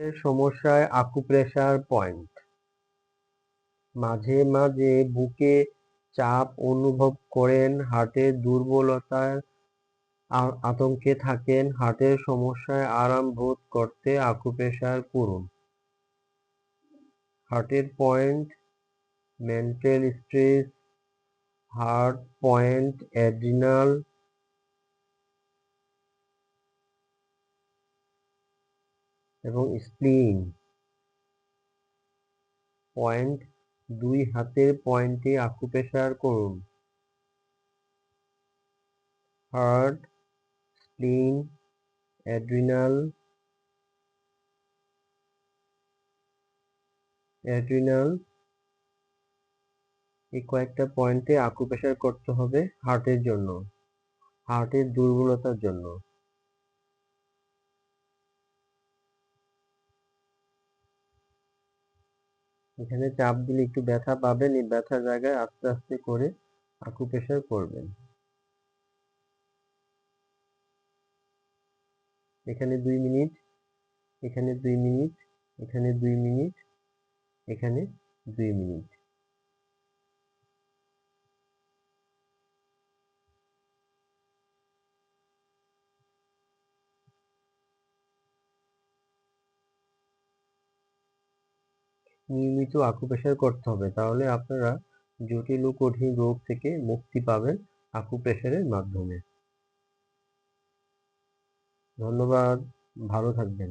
সমস্যায় acupressure point. মাঝে মাঝে বুকে চাপ অনুভব করেন, হার্টের দুর্বলতার আতঙ্কে থাকেন, হার্টের সমস্যায় আরাম বোধ করতে আকুপ্রেশার করুন। হার্টের point, mental stress, heart point, adrenal এবং স্প্লিন পয়েন্ট। দুই হাতের পয়েন্টে আকুপ্রেশার করুন। হার্ট, স্প্লিন, অ্যাড্রিনাল এই কয়েকটা পয়েন্টে আকুপ্রেশার করতে হবে হার্টের জন্য, হার্টের দুর্বলতার জন্য। এখানে চাপ দিলে একটু ব্যথা পাবেন, এই ব্যথার জায়গায় আস্তে আস্তে করে আকুপ্রেশার করবেন। এখানে 2 মিনিট, এখানে 2 মিনিট, এখানে 2 মিনিট, এখানে 2 মিনিট। নিয়মিত আকুপ্রেশার করতে হবে, তাহলে আপনারা জটিল ও কঠিন রোগ থেকে মুক্তি পাবেন আকুপ্রেশারের মাধ্যমে। ধন্যবাদ, ভালো থাকবেন।